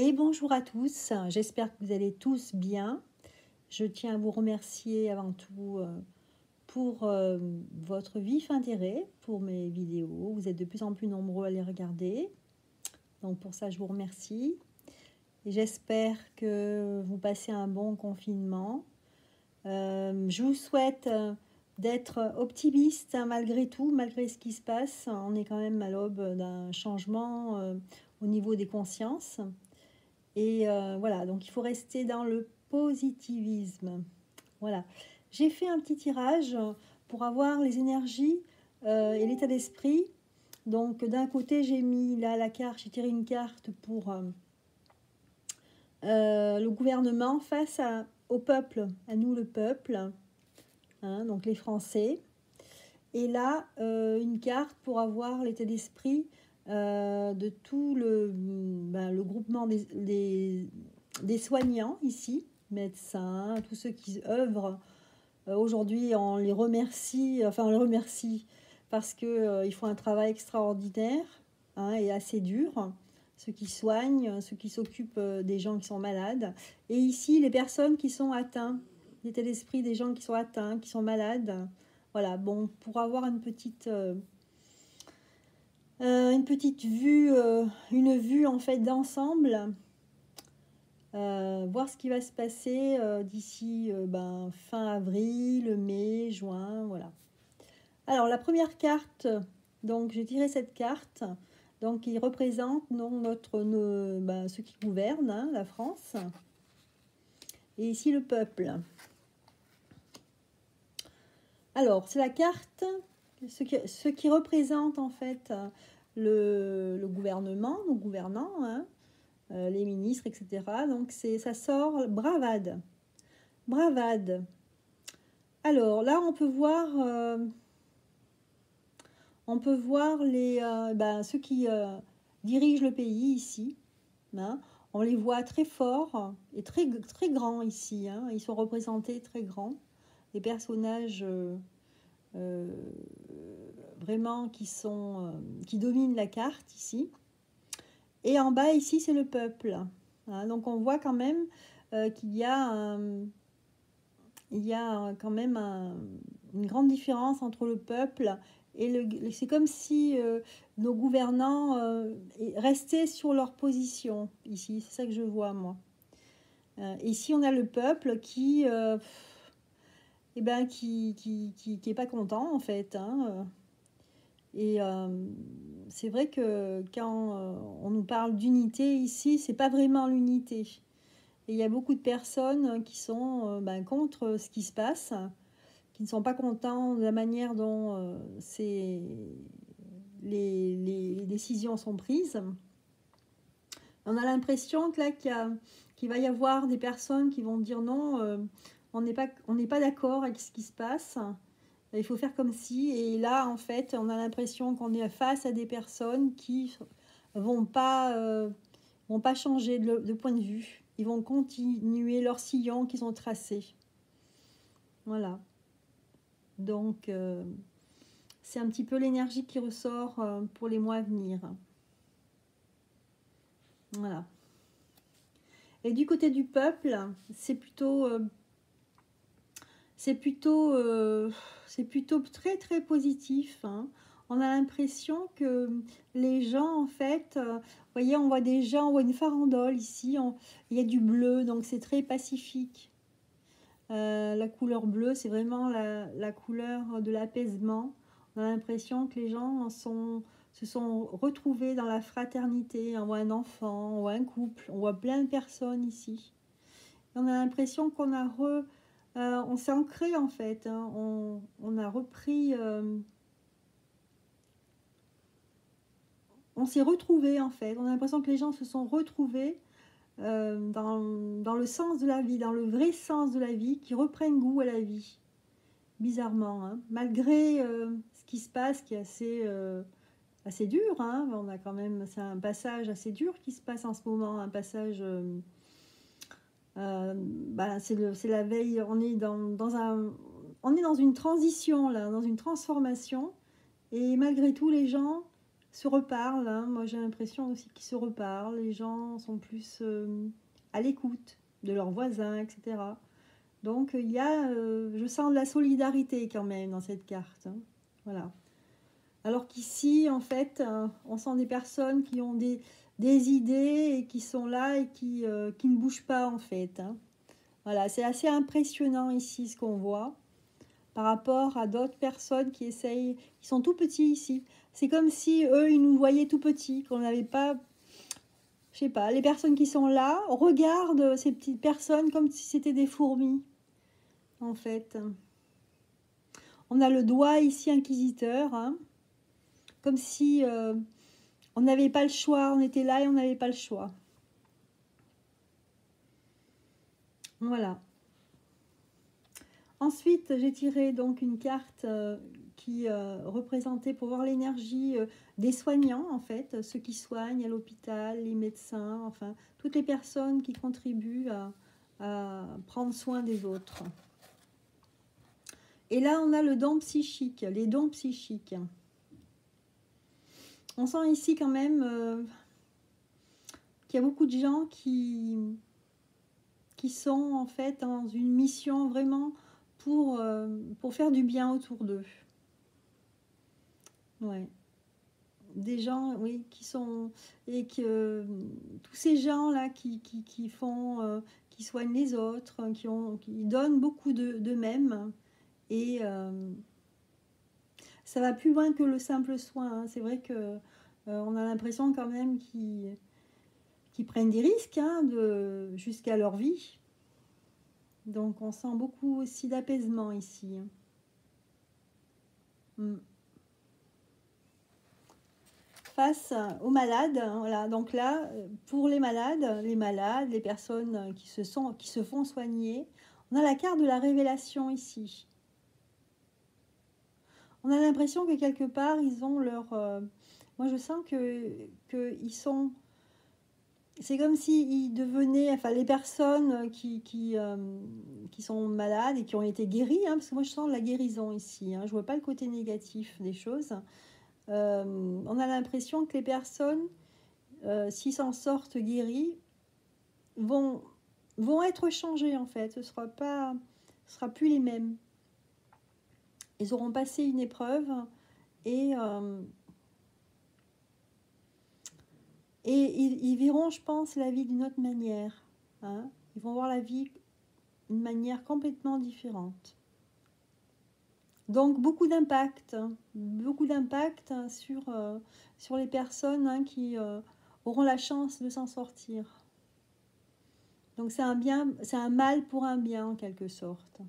Et bonjour à tous, j'espère que vous allez tous bien. Je tiens à vous remercier avant tout pour votre vif intérêt pour mes vidéos. Vous êtes de plus en plus nombreux à les regarder. Donc pour ça, je vous remercie. Et j'espère que vous passez un bon confinement. Je vous souhaite d'être optimiste malgré tout, malgré ce qui se passe. On est quand même à l'aube d'un changement au niveau des consciences. Et voilà, donc il faut rester dans le positivisme. Voilà. J'ai fait un petit tirage pour avoir les énergies et l'état d'esprit. Donc d'un côté, j'ai mis là la carte, j'ai tiré une carte pour le gouvernement face au peuple, à nous le peuple, hein, donc les Français. Et là, une carte pour avoir l'état d'esprit de tout le groupement des soignants ici, médecins, tous ceux qui œuvrent. Aujourd'hui, on les remercie parce qu'ils font un travail extraordinaire, hein, et assez dur. Ceux qui soignent, ceux qui s'occupent des gens qui sont malades. Et ici, les personnes qui sont atteintes, l'état d'esprit des gens qui sont atteints, qui sont malades. Voilà, bon, pour avoir une petite vue, une vue en fait d'ensemble, voir ce qui va se passer d'ici fin avril, mai, juin, voilà. Alors la première carte, donc j'ai tiré cette carte, donc qui représente ceux qui gouvernent, hein, la France, et ici le peuple. Alors c'est la carte, ce qui représente en fait le gouvernement, nos gouvernants, hein, les ministres, etc. Donc ça sort bravade. Bravade. Alors là, on peut voir ceux qui dirigent le pays ici. Hein. On les voit très forts et très, très grands ici. Hein. Ils sont représentés très grands. Des personnages vraiment qui dominent la carte ici. Et en bas ici, c'est le peuple. Hein. Donc on voit quand même qu'il y a quand même une grande différence entre le peuple et c'est comme si nos gouvernants restaient sur leur position ici. C'est ça que je vois, moi. Ici, on a le peuple qui est pas content, en fait. Hein. Et c'est vrai que quand on nous parle d'unité ici, c'est pas vraiment l'unité. Et il y a beaucoup de personnes qui sont contre ce qui se passe, qui ne sont pas contents de la manière dont les décisions sont prises. On a l'impression que là, qu'il va y avoir des personnes qui vont dire non, on n'est pas d'accord avec ce qui se passe, il faut faire comme si. Et là, en fait, on a l'impression qu'on est face à des personnes qui vont pas changer de point de vue. Ils vont continuer leur sillon qu'ils ont tracé. Voilà. Donc, c'est un petit peu l'énergie qui ressort pour les mois à venir. Voilà. Et du côté du peuple, c'est plutôt très très positif. Hein. On a l'impression que les gens, en fait, vous voyez, on voit des gens, on voit une farandole ici, il y a du bleu, donc c'est très pacifique. La couleur bleue, c'est vraiment la couleur de l'apaisement. On a l'impression que les gens se sont retrouvés dans la fraternité. On voit un enfant, on voit un couple, on voit plein de personnes ici. Et on a l'impression on s'est ancré, en fait. Hein. On a repris... on s'est retrouvés, en fait. On a l'impression que les gens se sont retrouvés dans le sens de la vie, dans le vrai sens de la vie, qui reprennent goût à la vie. Bizarrement, hein. Malgré ce qui se passe, qui est assez dur, hein. On a quand même, c'est un passage assez dur qui se passe en ce moment, un passage... c'est la veille, on est dans une transition, là, dans une transformation, et malgré tout, les gens se reparlent, hein. Moi, j'ai l'impression aussi qu'ils se reparlent. Les gens sont plus à l'écoute de leurs voisins, etc. Donc, il y a, je sens de la solidarité quand même dans cette carte, hein. Voilà. Alors qu'ici, en fait, on sent des personnes qui ont des idées et qui sont là et qui ne bougent pas, en fait, hein. Voilà, c'est assez impressionnant ici ce qu'on voit par rapport à d'autres personnes qui essayent, qui sont tout petits ici. C'est comme si eux, ils nous voyaient tout petits, qu'on n'avait pas, je sais pas, les personnes qui sont là regardent ces petites personnes comme si c'était des fourmis, en fait. On a le doigt ici inquisiteur, hein, comme si on n'avait pas le choix, on était là et on n'avait pas le choix. Voilà. Ensuite, j'ai tiré donc une carte qui représentait pour voir l'énergie des soignants, en fait, ceux qui soignent à l'hôpital, les médecins, enfin, toutes les personnes qui contribuent à prendre soin des autres. Et là, on a le don psychique, les dons psychiques. On sent ici quand même qu'il y a beaucoup de gens qui sont en fait dans une mission vraiment pour faire du bien autour d'eux. Ouais. Des gens, oui, qui sont... Et que tous ces gens-là qui font... qui soignent les autres, qui donnent beaucoup d'eux-mêmes. Et ça va plus loin que le simple soin, hein. C'est vrai que on a l'impression quand même qu'ils prennent des risques, hein, jusqu'à leur vie. Donc on sent beaucoup aussi d'apaisement ici. Face aux malades, voilà. Donc là, pour les malades, les personnes qui se font soigner, on a la carte de la révélation ici. On a l'impression que quelque part, ils ont leur... moi, je sens que ils sont... C'est comme s'ils devenaient... Enfin, les personnes qui sont malades et qui ont été guéries, hein, parce que moi, je sens la guérison ici, hein, je ne vois pas le côté négatif des choses. On a l'impression que les personnes, s'ils s'en sortent guéries, vont être changées, en fait. Ce sera plus les mêmes. Ils auront passé une épreuve et ils verront, je pense, la vie d'une autre manière, hein. Ils vont voir la vie d'une manière complètement différente. Donc, beaucoup d'impact sur les personnes, hein, qui auront la chance de s'en sortir. Donc, c'est un mal pour un bien, en quelque sorte.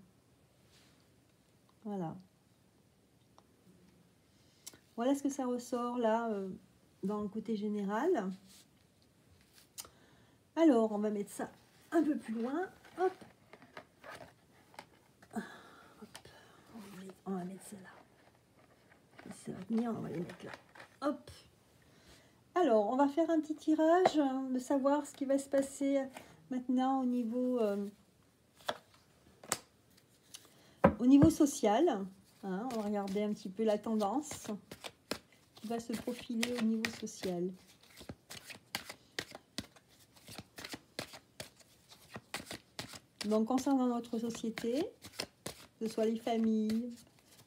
Voilà. Voilà ce que ça ressort, là, dans le côté général. Alors, on va mettre ça un peu plus loin. Hop. On va mettre ça là. Ça va venir, on va les mettre là. Hop. Alors, on va faire un petit tirage, hein, de savoir ce qui va se passer maintenant au niveau social. Hein, on va regarder un petit peu la tendance qui va se profiler au niveau social. Donc, concernant notre société, que ce soit les familles,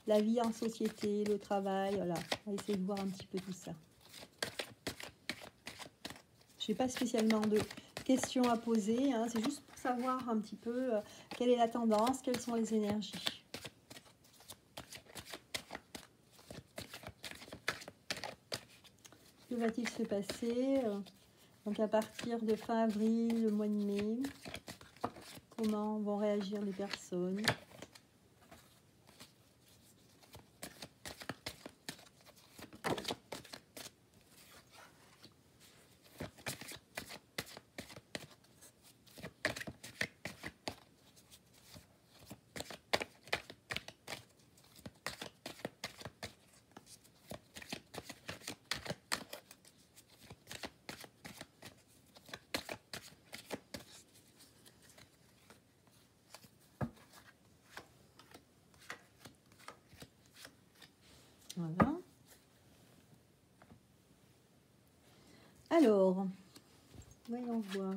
la vie en société, le travail, voilà. On va essayer de voir un petit peu tout ça. Je n'ai pas spécialement de questions à poser, hein, c'est juste pour savoir un petit peu quelle est la tendance, quelles sont les énergies. Que va-t-il se passer donc à partir de fin avril, le mois de mai? Comment vont réagir les personnes? Alors, voyons voir.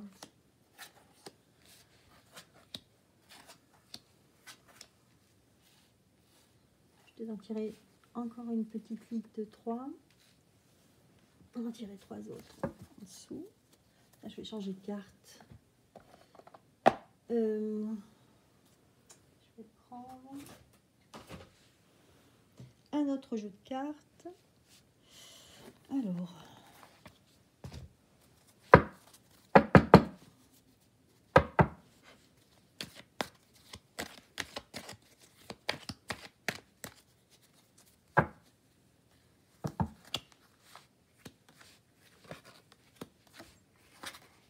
Je vais en tirer encore une petite ligue de 3. On va en tirer 3 autres en dessous. Là, je vais changer de carte. Je vais prendre un autre jeu de cartes. Alors,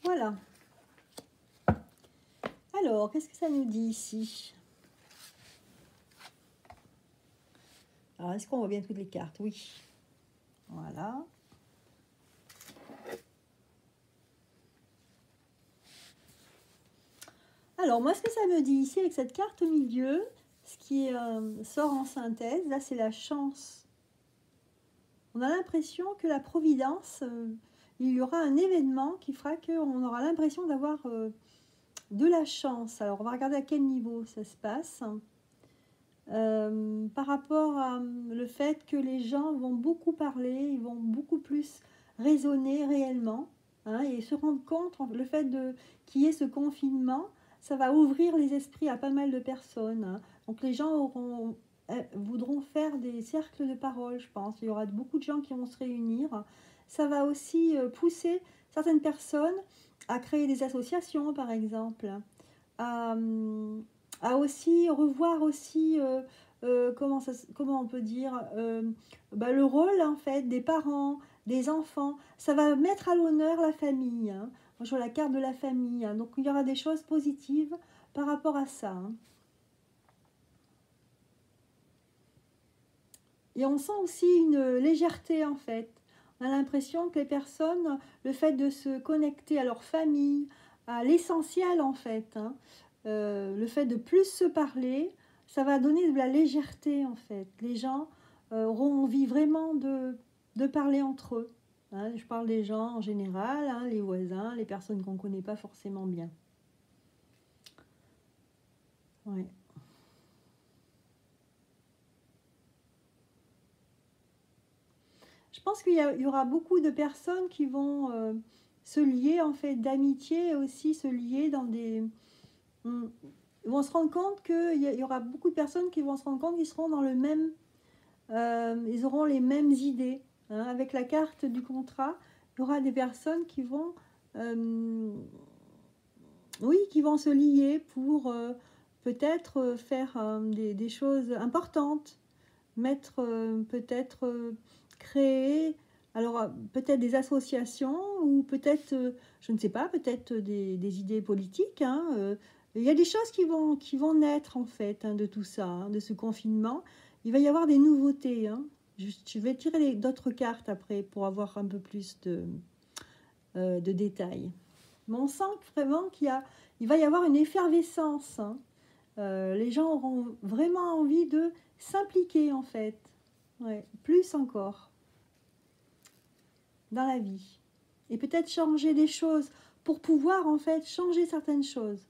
voilà. Alors, qu'est-ce que ça nous dit ici? Alors, est-ce qu'on voit bien toutes les cartes? Oui. Voilà. Alors, moi, ce que ça me dit ici, avec cette carte au milieu, ce qui sort en synthèse, là, c'est la chance. On a l'impression que la providence, il y aura un événement qui fera qu'on aura l'impression d'avoir de la chance. Alors, on va regarder à quel niveau ça se passe. Par rapport à le fait que les gens vont beaucoup parler, ils vont beaucoup plus raisonner réellement, hein, et se rendre compte, le fait qu'il y ait ce confinement, ça va ouvrir les esprits à pas mal de personnes, hein. Donc les gens voudront faire des cercles de parole, je pense. Il y aura beaucoup de gens qui vont se réunir. Ça va aussi pousser certaines personnes à créer des associations, par exemple, à aussi revoir aussi comment on peut dire le rôle en fait des parents, des enfants. Ça va mettre à l'honneur la famille, hein. Moi, je vois la carte de la famille, hein. Donc il y aura des choses positives par rapport à ça, hein. Et on sent aussi une légèreté en fait. On a l'impression que les personnes, le fait de se connecter à leur famille, à l'essentiel en fait, hein, le fait de plus se parler, ça va donner de la légèreté en fait. Les gens auront envie vraiment de parler entre eux, hein. Je parle des gens en général, hein, les voisins, les personnes qu'on ne connaît pas forcément bien. Ouais. Je pense qu'il y aura beaucoup de personnes qui vont se lier en fait d'amitié et aussi se lier dans des... Ils vont se rendre compte qu'il y aura beaucoup de personnes qui vont se rendre compte qu'ils seront dans le même... ils auront les mêmes idées, hein. Avec la carte du contrat, il y aura des personnes qui vont... oui, qui vont se lier pour peut-être faire des choses importantes, mettre peut-être créer, alors peut-être des associations ou peut-être, je ne sais pas, peut-être des idées politiques, hein. Il y a des choses qui vont naître en fait, hein, de tout ça, hein, de ce confinement. Il va y avoir des nouveautés, hein. Je vais tirer d'autres cartes après pour avoir un peu plus de détails. Mais on sent vraiment il va y avoir une effervescence, hein. Les gens auront vraiment envie de s'impliquer en fait, ouais, plus encore dans la vie. Et peut-être changer des choses pour pouvoir en fait changer certaines choses.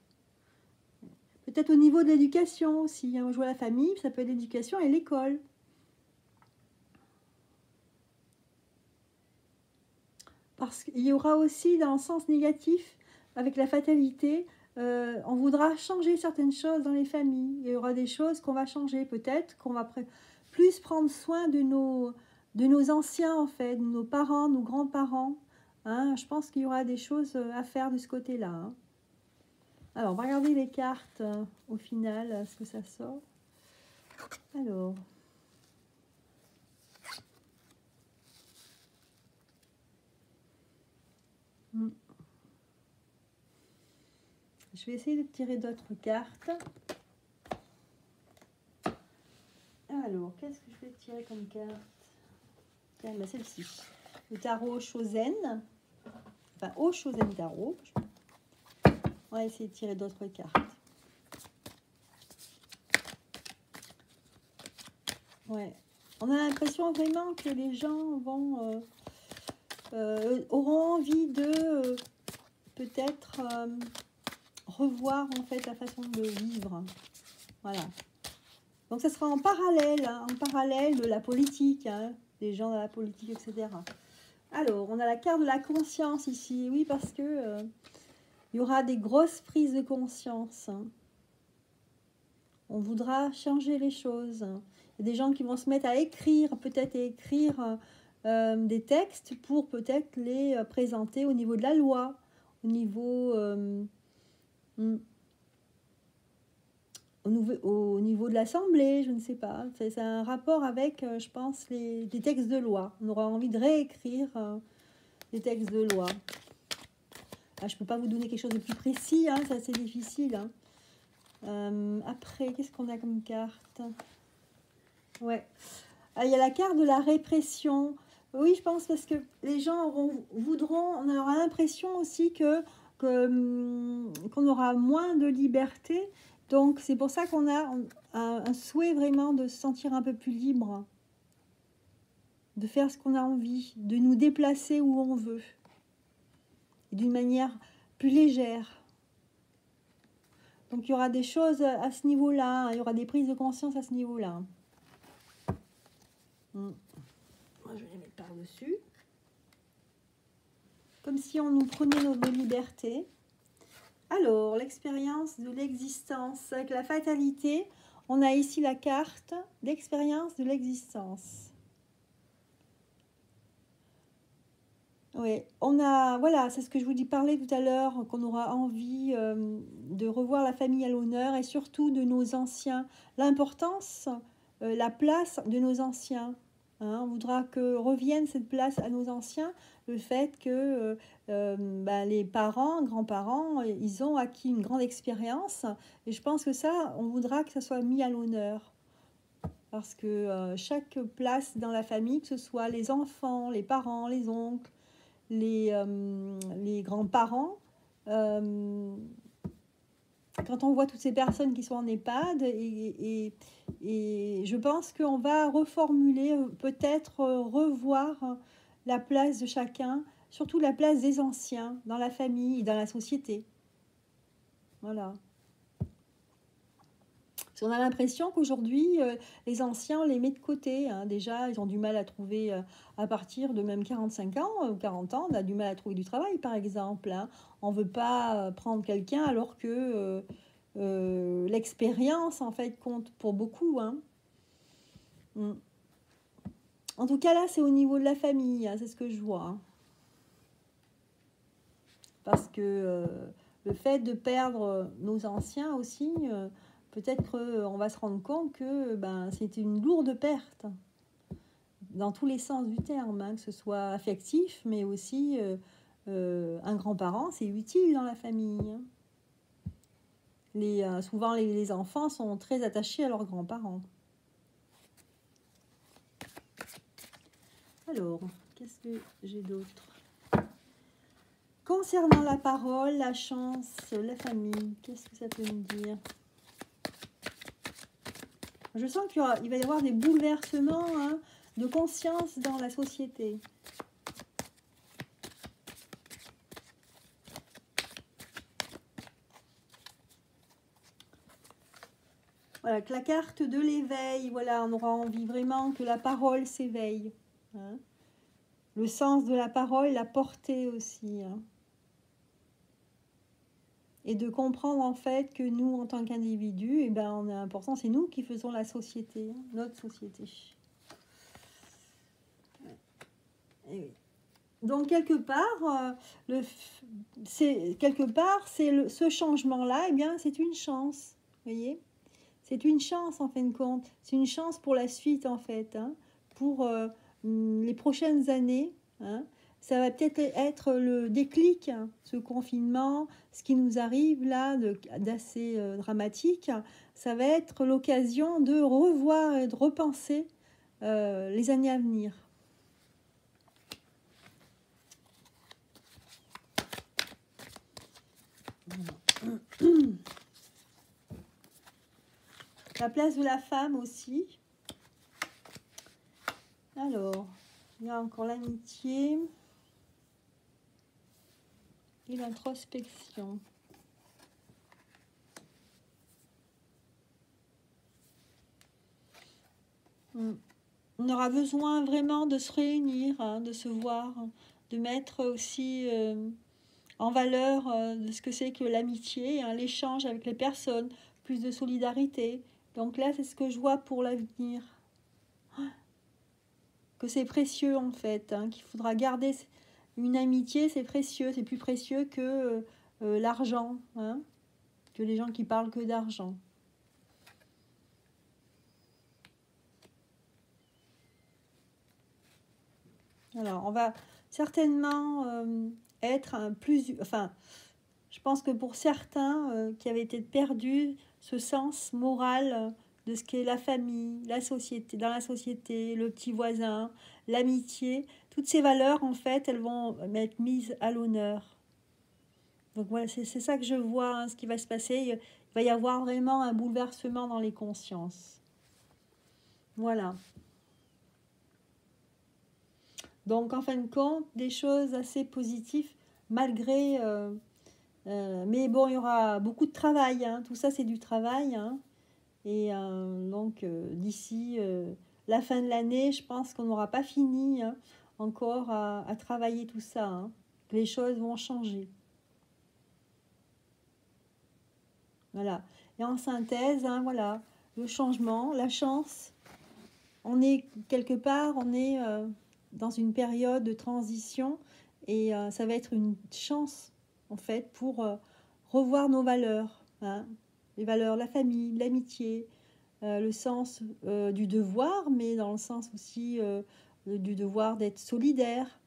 Peut-être au niveau de l'éducation aussi, hein. On joue à la famille, ça peut être l'éducation et l'école. Parce qu'il y aura aussi dans le sens négatif, avec la fatalité, on voudra changer certaines choses dans les familles. Il y aura des choses qu'on va changer. Peut-être qu'on va plus prendre soin de nos anciens, en fait, de nos parents, nos grands-parents, hein. Je pense qu'il y aura des choses à faire de ce côté-là, hein. Alors, on va regarder les cartes au final, ce que ça sort. Alors... Je vais essayer de tirer d'autres cartes. Alors, qu'est-ce que je vais tirer comme carte? Tiens, bah celle-ci. Le tarot Chosen. Enfin, au Chosen Tarot. On va essayer de tirer d'autres cartes. Ouais. On a l'impression vraiment que les gens vont auront envie de peut-être revoir en fait la façon de vivre. Voilà. Donc ça sera en parallèle de la politique, hein, des gens de la politique, etc. Alors, on a la carte de la conscience ici, oui, parce que il y aura des grosses prises de conscience. Hein. On voudra changer les choses. Il y a des gens qui vont se mettre à écrire, peut-être des textes pour peut-être les présenter au niveau de la loi, au niveau de l'Assemblée, je ne sais pas. C'est un rapport avec, je pense, les textes de loi. On aura envie de réécrire les textes de loi. Ah, je ne peux pas vous donner quelque chose de plus précis, hein, c'est assez difficile. Hein. Après, qu'est-ce qu'on a comme carte? Ouais. Ah, il y a la carte de la répression. Oui, je pense parce que les gens on aura l'impression aussi qu'on aura moins de liberté. Donc, c'est pour ça qu'on a un souhait vraiment de se sentir un peu plus libre, de faire ce qu'on a envie, de nous déplacer où on veut, d'une manière plus légère. Donc, il y aura des choses à ce niveau-là, il y aura des prises de conscience à ce niveau-là. Moi, je vais les mettre par-dessus. Comme si on nous prenait nos libertés. Alors, l'expérience de l'existence. Avec la fatalité, on a ici la carte d'expérience de l'existence. Oui, voilà, c'est ce que je vous dis parler tout à l'heure, qu'on aura envie de revoir la famille à l'honneur et surtout de nos anciens. L'importance, la place de nos anciens. Hein, on voudra que revienne cette place à nos anciens, le fait que les parents, grands-parents, ils ont acquis une grande expérience. Et je pense que ça, on voudra que ça soit mis à l'honneur. Parce que chaque place dans la famille, que ce soit les enfants, les parents, les oncles, les grands-parents, quand on voit toutes ces personnes qui sont en EHPAD, et je pense qu'on va reformuler, peut-être revoir la place de chacun, surtout la place des anciens dans la famille et dans la société. Voilà. Parce qu'on a l'impression qu'aujourd'hui, les anciens, on les met de côté. Hein. Déjà, ils ont du mal à trouver, à partir de même 45 ans ou 40 ans, on a du mal à trouver du travail, par exemple. Hein. On ne veut pas prendre quelqu'un alors que l'expérience, en fait, compte pour beaucoup. Hein. En tout cas, là, c'est au niveau de la famille, hein, c'est ce que je vois. Hein. Parce que le fait de perdre nos anciens aussi... peut-être qu'on va se rendre compte que c'est une lourde perte, dans tous les sens du terme, hein, que ce soit affectif, mais aussi un grand-parent, c'est utile dans la famille. Souvent, les enfants sont très attachés à leurs grands-parents. Alors, qu'est-ce que j'ai d'autre? Concernant la parole, la chance, la famille, qu'est-ce que ça peut me dire? Je sens qu'il va y avoir des bouleversements de conscience dans la société. Voilà, que la carte de l'éveil, voilà, on aura envie vraiment que la parole s'éveille. Hein. Le sens de la parole, la portée aussi. Hein. Et de comprendre en fait que nous, en tant qu'individus, on est important, c'est nous qui faisons la société, hein, notre société. Et oui. Donc quelque part, ce changement-là, c'est une chance, vous voyez. C'est une chance en fin de compte. C'est une chance pour la suite en fait, hein, pour les prochaines années. Hein. Ça va peut-être être le déclic, hein, ce confinement, ce qui nous arrive là d'assez dramatique. Ça va être l'occasion de revoir et de repenser les années à venir. La place de la femme aussi. Alors, il y a encore l'amitié. et l'introspection. On aura besoin vraiment de se réunir, hein, de se voir, de mettre aussi en valeur de ce que c'est que l'amitié, hein, l'échange avec les personnes, plus de solidarité. Donc là, c'est ce que je vois pour l'avenir. Que c'est précieux en fait, hein, qu'il faudra garder une amitié, c'est précieux, c'est plus précieux que l'argent, hein, que les gens qui parlent que d'argent. Alors, on va certainement être enfin, je pense que pour certains qui avaient été perdus, ce sens moral de ce qu'est la famille, la société, dans la société, le petit voisin, l'amitié, toutes ces valeurs, en fait, elles vont être mises à l'honneur. Donc voilà, c'est ça que je vois, hein, ce qui va se passer. Il va y avoir vraiment un bouleversement dans les consciences. Voilà. Donc, en fin de compte, des choses assez positives, malgré... mais bon, il y aura beaucoup de travail, hein. Tout ça, c'est du travail, hein. Et donc, d'ici la fin de l'année, je pense qu'on n'aura pas fini, hein, encore à travailler tout ça, hein. Les choses vont changer. Voilà. Et en synthèse, hein, voilà, le changement, la chance. On est quelque part, on est dans une période de transition et ça va être une chance, en fait, pour revoir nos valeurs, hein. Les valeurs, la famille, l'amitié, le sens du devoir, mais dans le sens aussi du devoir d'être solidaire.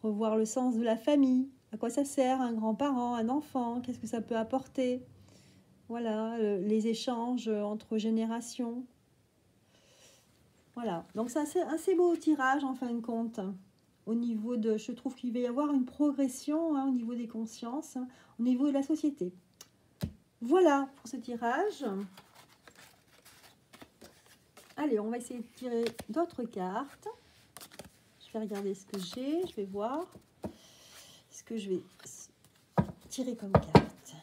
Revoir le sens de la famille. À quoi ça sert un grand-parent, un enfant? Qu'est-ce que ça peut apporter? Voilà, les échanges entre générations. Voilà, donc c'est un assez beau tirage en fin de compte. Au niveau de, je trouve qu'il va y avoir une progression, hein, au niveau des consciences, hein, au niveau de la société. Voilà pour ce tirage. Allez, on va essayer de tirer d'autres cartes. Je vais regarder ce que j'ai, je vais voir ce que je vais tirer comme carte.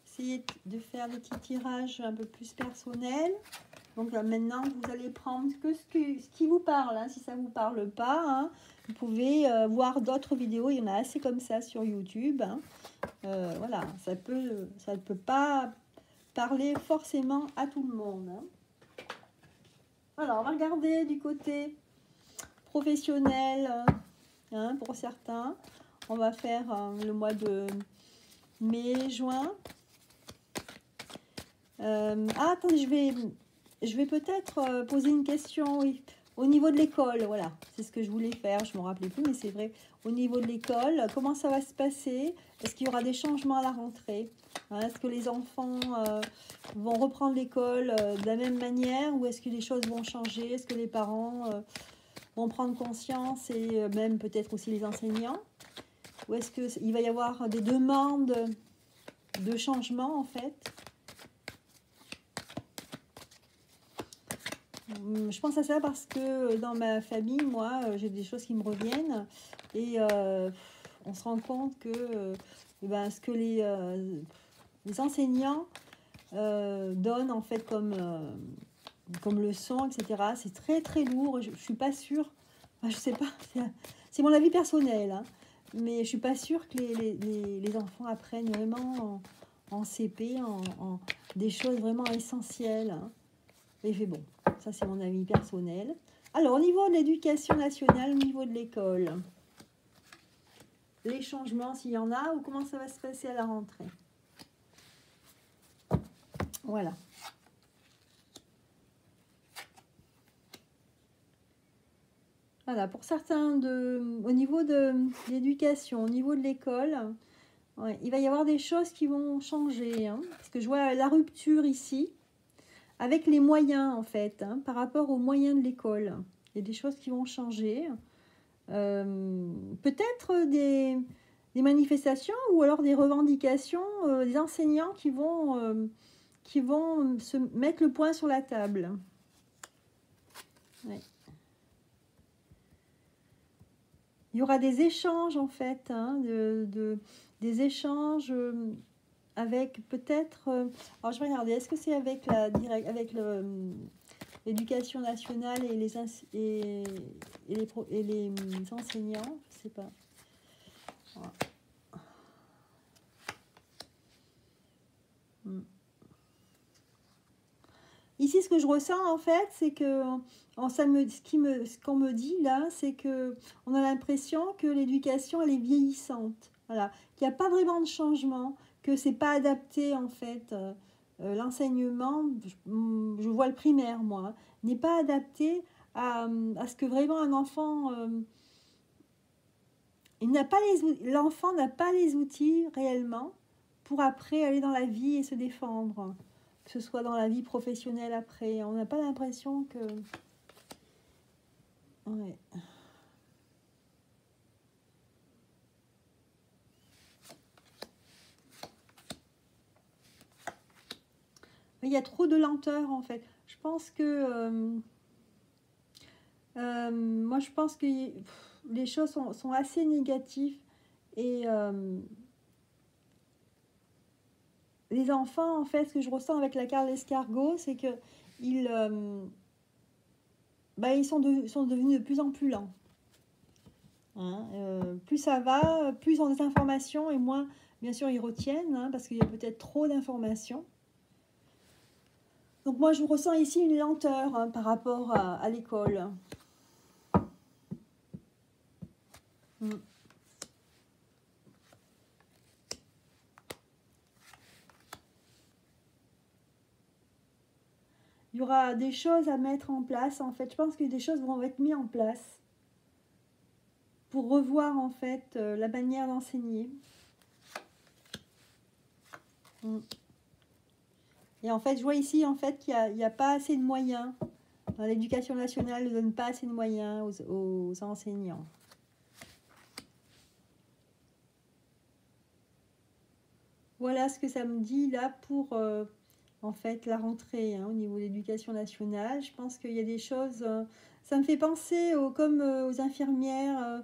Essayez de faire des petits tirages un peu plus personnels. Donc là, maintenant, vous allez prendre que ce qui vous parle, hein. Si ça ne vous parle pas, hein, vous pouvez voir d'autres vidéos. Il y en a assez comme ça sur YouTube, hein. Voilà, ça ne peut pas parler forcément à tout le monde, hein. Alors, on va regarder du côté professionnel, hein, pour certains. On va faire le mois de mai, juin. Attendez, je vais peut-être poser une question, oui. Au niveau de l'école, voilà, c'est ce que je voulais faire, je ne me rappelais plus, mais c'est vrai. Au niveau de l'école, comment ça va se passer? Est-ce qu'il y aura des changements à la rentrée, hein? Est-ce que les enfants vont reprendre l'école de la même manière ou est-ce que les choses vont changer? Est-ce que les parents vont prendre conscience et même peut-être aussi les enseignants? Ou est-ce qu'il va y avoir des demandes de changement en fait? Je pense à ça parce que dans ma famille, moi, j'ai des choses qui me reviennent et on se rend compte que ce que les enseignants donnent en fait comme leçon, etc., c'est très très lourd. Je ne suis pas sûre, enfin, je sais pas, c'est mon avis personnel, hein, mais je ne suis pas sûre que les enfants apprennent vraiment en CP, des choses vraiment essentielles, hein. Mais bon, ça c'est mon avis personnel. Alors, au niveau de l'éducation nationale, au niveau de l'école, les changements, s'il y en a, ou comment ça va se passer à la rentrée? Voilà. Voilà, pour certains, au niveau de l'éducation, au niveau de l'école, ouais, il va y avoir des choses qui vont changer, hein, parce que je vois la rupture ici, avec les moyens en fait, hein, par rapport aux moyens de l'école. Il y a des choses qui vont changer. Peut-être des manifestations ou alors des revendications des enseignants qui vont se mettre le point sur la table. Ouais. Il y aura des échanges en fait, hein, des échanges avec peut-être... alors je vais regarder, est-ce que c'est avec l'éducation nationale et les enseignants? Je ne sais pas. Voilà. Ici, ce que je ressens en fait, c'est que ce qu'on me dit là, c'est que on a l'impression que l'éducation elle est vieillissante. Voilà, qu'il n'y a pas vraiment de changement, que c'est pas adapté en fait. L'enseignement, je vois le primaire moi, hein, n'est pas adapté à ce que vraiment un enfant, l'enfant n'a pas les outils réellement pour après aller dans la vie et se défendre, que ce soit dans la vie professionnelle après. On n'a pas l'impression que... Ouais. Il y a trop de lenteur en fait. Je pense que... moi je pense que les choses sont assez négatives et... les enfants, en fait, ce que je ressens avec la carte d'escargot, c'est que ils sont devenus de plus en plus lents. Hein, plus ça va, plus on a des informations et moins, bien sûr, ils retiennent, hein, parce qu'il y a peut-être trop d'informations. Donc moi, je ressens ici une lenteur hein, par rapport à l'école. Il y aura des choses à mettre en place, en fait. Je pense que des choses vont être mises en place pour revoir, en fait, la manière d'enseigner. Et en fait, je vois ici, en fait, qu'il n'y a pas assez de moyens. L'éducation nationale ne donne pas assez de moyens aux enseignants. Voilà ce que ça me dit là pour... en fait, la rentrée hein, au niveau de l'éducation nationale. Je pense qu'il y a des choses... ça me fait penser comme aux infirmières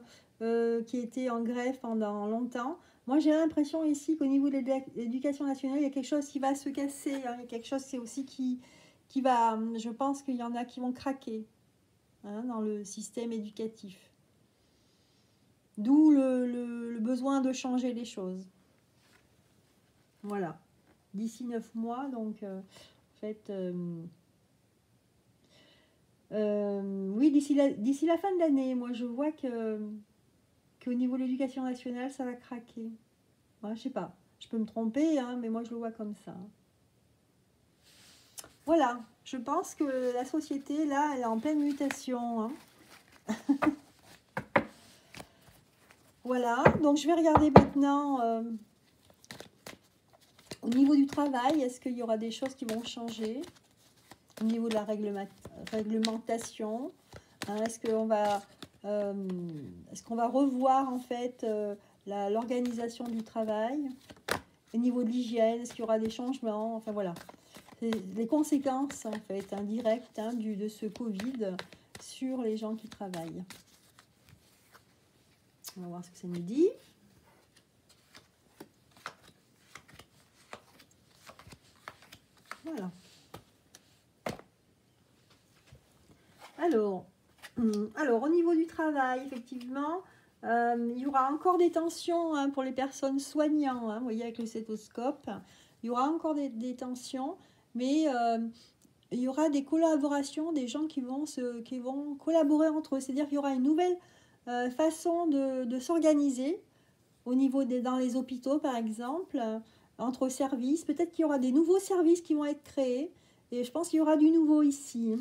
qui étaient en grève pendant longtemps. Moi, j'ai l'impression ici qu'au niveau de l'éducation nationale, il y a quelque chose qui va se casser. Hein, il y a quelque chose aussi qui va... Je pense qu'il y en a qui vont craquer hein, dans le système éducatif. D'où le besoin de changer les choses. Voilà. D'ici 9 mois, donc... en fait, oui, d'ici la fin de l'année, moi je vois qu'au niveau de l'éducation nationale, ça va craquer. Ouais, je sais pas, je peux me tromper, hein, mais moi je le vois comme ça. Voilà, je pense que la société, là, elle est en pleine mutation. Hein. Voilà, donc je vais regarder maintenant au niveau du travail, est-ce qu'il y aura des choses qui vont changer au niveau de la réglementation hein, est-ce qu'on va revoir en fait l'organisation du travail au niveau de l'hygiène, est-ce qu'il y aura des changements, enfin voilà, les conséquences en fait indirectes hein, de ce Covid sur les gens qui travaillent. On va voir ce que ça nous dit. Voilà. Alors, au niveau du travail, effectivement, il y aura encore des tensions hein, pour les personnes soignantes. Hein, vous voyez, avec le stéthoscope, il y aura encore des tensions, mais il y aura des collaborations, des gens qui vont collaborer entre eux. C'est-à-dire qu'il y aura une nouvelle façon de s'organiser au niveau dans les hôpitaux, par exemple, entre services. Peut-être qu'il y aura des nouveaux services qui vont être créés. Et je pense qu'il y aura du nouveau ici.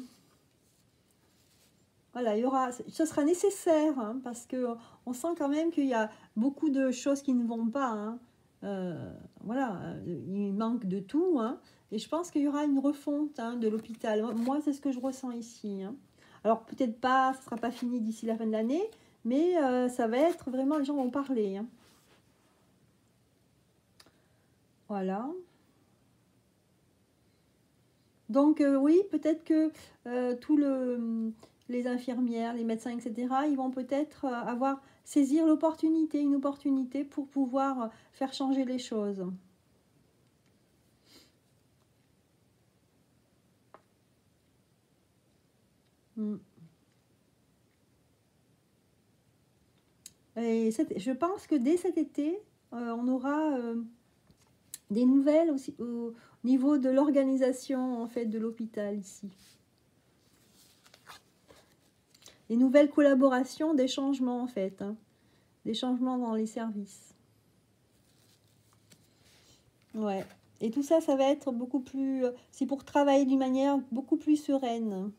Voilà, ce sera nécessaire hein, parce qu'on sent quand même qu'il y a beaucoup de choses qui ne vont pas. Hein. Voilà, il manque de tout. Hein, et je pense qu'il y aura une refonte hein, de l'hôpital. Moi, c'est ce que je ressens ici. Hein. Alors, peut-être ça ne sera pas fini d'ici la fin de l'année, mais ça va être vraiment, les gens vont parler. Hein. Voilà. Donc oui, peut-être que les infirmières, les médecins, etc., ils vont peut-être saisir l'opportunité, une opportunité pour pouvoir faire changer les choses. Mm. Et je pense que dès cet été, on aura des nouvelles aussi au niveau de l'organisation en fait de l'hôpital ici. Des nouvelles collaborations, des changements en fait, hein, des changements dans les services. Ouais. Et tout ça, ça va être beaucoup plus... c'est pour travailler d'une manière beaucoup plus sereine.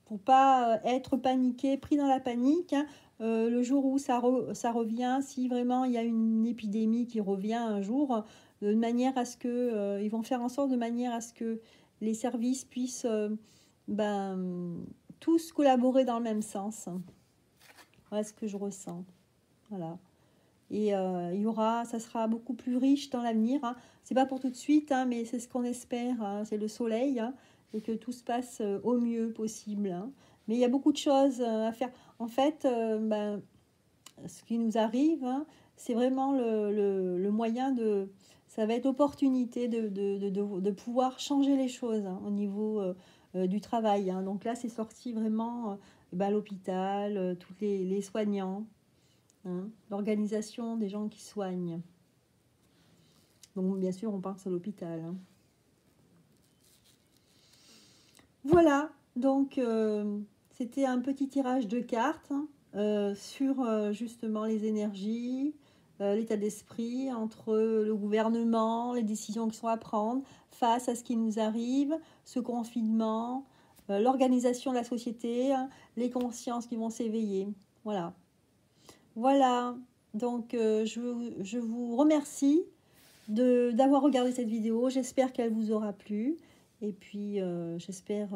Pour pas être paniqué, pris dans la panique. Hein. Le jour où ça revient, si vraiment il y a une épidémie qui revient un jour, de manière à ce que... ils vont faire en sorte de manière à ce que les services puissent tous collaborer dans le même sens. Voilà ce que je ressens. Voilà. Et ça sera beaucoup plus riche dans l'avenir. Hein. C'est pas pour tout de suite, hein, mais c'est ce qu'on espère. Hein. C'est le soleil, hein, et que tout se passe au mieux possible. Hein. Mais il y a beaucoup de choses à faire. En fait, ce qui nous arrive, hein, c'est vraiment le moyen de... Ça va être l'opportunité de pouvoir changer les choses, hein, au niveau du travail. Hein. Donc là, c'est sorti vraiment l'hôpital, tous les soignants. Hein, l'organisation des gens qui soignent. Donc, bien sûr, on pense à l'hôpital. Hein. Voilà, donc c'était un petit tirage de cartes sur justement les énergies, l'état d'esprit entre le gouvernement, les décisions qui sont à prendre face à ce qui nous arrive, ce confinement, l'organisation de la société, hein, les consciences qui vont s'éveiller. Voilà. Voilà, donc je vous remercie d'avoir regardé cette vidéo. J'espère qu'elle vous aura plu. Et puis, j'espère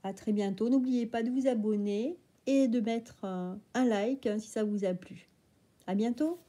à très bientôt. N'oubliez pas de vous abonner et de mettre un like si ça vous a plu. À bientôt.